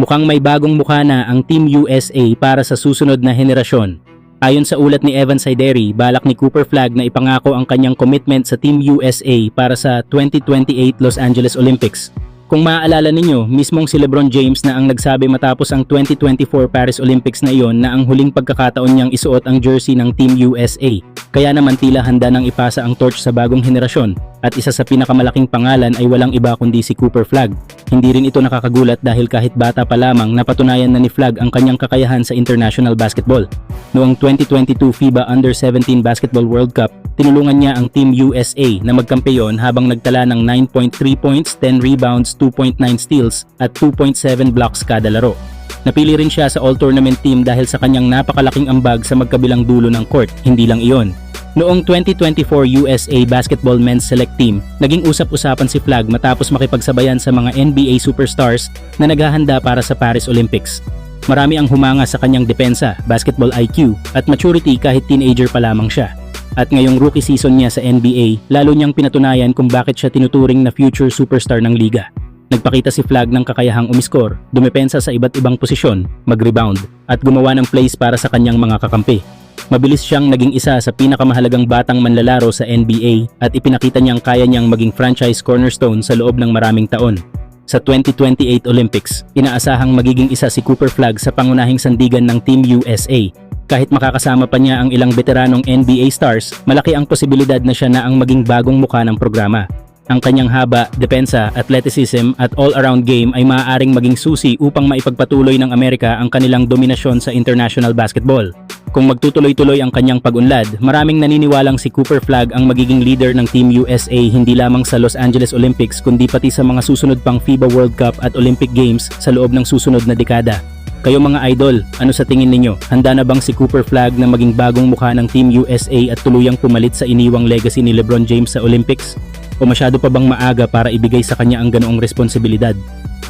Mukhang may bagong mukha na ang Team USA para sa susunod na henerasyon. Ayon sa ulat ni Evan Sideri, balak ni Cooper Flagg na ipangako ang kanyang commitment sa Team USA para sa 2028 Los Angeles Olympics. Kung maaalala ninyo, mismong si LeBron James na ang nagsabi matapos ang 2024 Paris Olympics na iyon na ang huling pagkakataon niyang isuot ang jersey ng Team USA. Kaya naman tila handa nang ipasa ang torch sa bagong henerasyon at isa sa pinakamalaking pangalan ay walang iba kundi si Cooper Flagg. Hindi rin ito nakakagulat dahil kahit bata pa lamang napatunayan na ni Flagg ang kanyang kakayahan sa international basketball. Noong 2022 FIBA Under-17 Basketball World Cup, tinulungan niya ang Team USA na magkampeyon habang nagtala ng 9.3 points, 10 rebounds, 2.9 steals at 2.7 blocks kada laro. Napili rin siya sa All-Tournament team dahil sa kanyang napakalaking ambag sa magkabilang dulo ng court. Hindi lang iyon. Noong 2024 USA Basketball Men's Select Team, naging usap-usapan si Flagg matapos makipagsabayan sa mga NBA superstars na naghahanda para sa Paris Olympics. Marami ang humanga sa kanyang depensa, basketball IQ at maturity kahit teenager pa lamang siya. At ngayong rookie season niya sa NBA, lalo niyang pinatunayan kung bakit siya tinuturing na future superstar ng liga. Nagpakita si Flagg ng kakayahang umiskor, dumepensa sa iba't ibang posisyon, mag-rebound, at gumawa ng plays para sa kanyang mga kakampi. Mabilis siyang naging isa sa pinakamahalagang batang manlalaro sa NBA at ipinakita niyang kaya niyang maging franchise cornerstone sa loob ng maraming taon. Sa 2028 Olympics, inaasahang magiging isa si Cooper Flagg sa pangunahing sandigan ng Team USA. Kahit makakasama pa niya ang ilang veteranong NBA stars, malaki ang posibilidad na siya na ang maging bagong mukha ng programa. Ang kanyang haba, depensa, athleticism at all-around game ay maaaring maging susi upang maipagpatuloy ng Amerika ang kanilang dominasyon sa international basketball. Kung magtutuloy-tuloy ang kanyang pag-unlad, maraming naniniwalang si Cooper Flagg ang magiging leader ng Team USA hindi lamang sa Los Angeles Olympics kundi pati sa mga susunod pang FIBA World Cup at Olympic Games sa loob ng susunod na dekada. Kayo mga idol, ano sa tingin ninyo? Handa na bang si Cooper Flagg na maging bagong mukha ng Team USA at tuluyang pumalit sa iniwang legacy ni LeBron James sa Olympics? O masyado pa bang maaga para ibigay sa kanya ang ganoong responsibilidad?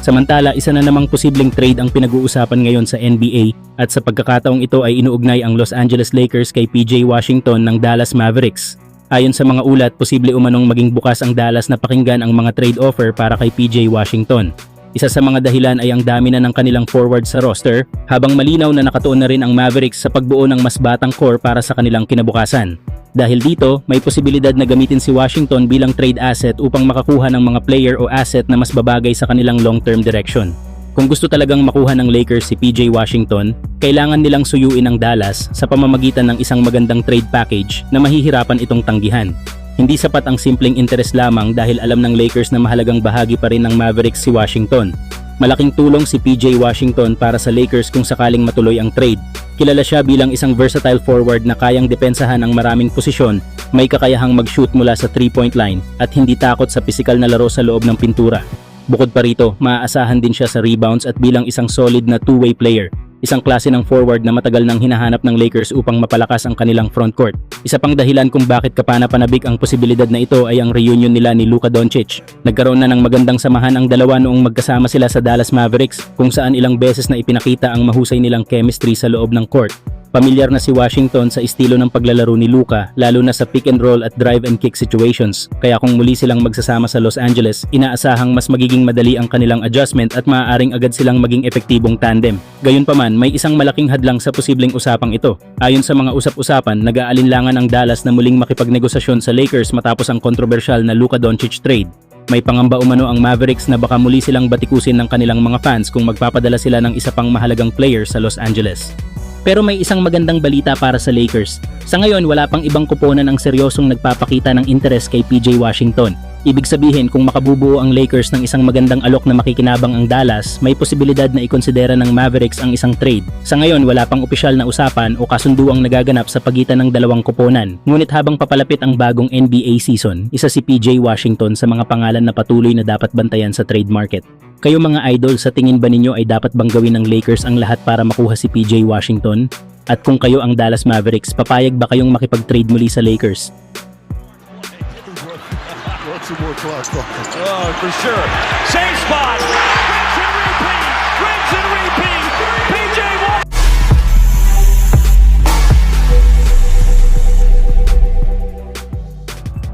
Samantala, isa na namang posibleng trade ang pinag-uusapan ngayon sa NBA at sa pagkakataong ito ay inuugnay ang Los Angeles Lakers kay PJ Washington ng Dallas Mavericks. Ayon sa mga ulat, posible umanong maging bukas ang Dallas na pakinggan ang mga trade offer para kay PJ Washington. Isa sa mga dahilan ay ang dami na ng kanilang forward sa roster, habang malinaw na nakatuon na rin ang Mavericks sa pagbuo ng mas batang core para sa kanilang kinabukasan. Dahil dito, may posibilidad na gamitin si Washington bilang trade asset upang makakuha ng mga player o asset na mas babagay sa kanilang long-term direction. Kung gusto talagang makuha ng Lakers si PJ Washington, kailangan nilang suyuin ang Dallas sa pamamagitan ng isang magandang trade package na mahihirapan itong tanggihan. Hindi sapat ang simpleng interest lamang dahil alam ng Lakers na mahalagang bahagi pa rin ng Mavericks si Washington. Malaking tulong si PJ Washington para sa Lakers kung sakaling matuloy ang trade. Kilala siya bilang isang versatile forward na kayang depensahan ang maraming posisyon, may kakayahang mag-shoot mula sa 3-point line at hindi takot sa pisikal na laro sa loob ng pintura. Bukod pa rito, maaasahan din siya sa rebounds at bilang isang solid na two-way player. Isang klase ng forward na matagal nang hinahanap ng Lakers upang mapalakas ang kanilang frontcourt. Isa pang dahilan kung bakit kapana-panabik ang posibilidad na ito ay ang reunion nila ni Luka Doncic. Nagkaroon na ng magandang samahan ang dalawa noong magkasama sila sa Dallas Mavericks kung saan ilang beses na ipinakita ang mahusay nilang chemistry sa loob ng court. Pamilyar na si Washington sa estilo ng paglalaro ni Luka, lalo na sa pick and roll at drive and kick situations. Kaya kung muli silang magsasama sa Los Angeles, inaasahang mas magiging madali ang kanilang adjustment at maaaring agad silang maging epektibong tandem. Gayunpaman, may isang malaking hadlang sa posibleng usapang ito. Ayon sa mga usap-usapan, nag-aalinlangan ang Dallas na muling makipagnegosasyon sa Lakers matapos ang kontrobersyal na Luka Doncic trade. May pangamba umano ang Mavericks na baka muli silang batikusin ng kanilang mga fans kung magpapadala sila ng isa pang mahalagang player sa Los Angeles. Pero may isang magandang balita para sa Lakers. Sa ngayon, wala pang ibang kuponan ang seryosong nagpapakita ng interes kay PJ Washington. Ibig sabihin, kung makabubuo ang Lakers ng isang magandang alok na makikinabang ang Dallas, may posibilidad na ikonsidera ng Mavericks ang isang trade. Sa ngayon, wala pang opisyal na usapan o kasunduang nagaganap sa pagitan ng dalawang koponan. Ngunit habang papalapit ang bagong NBA season, isa si PJ Washington sa mga pangalan na patuloy na dapat bantayan sa trade market. Kayo mga idol, sa tingin ba ninyo ay dapat bang gawin ng Lakers ang lahat para makuha si PJ Washington? At kung kayo ang Dallas Mavericks, papayag ba kayong makipag-trade muli sa Lakers? Oh, for sure. Same spot. Rinse and repeat. Rinse and repeat.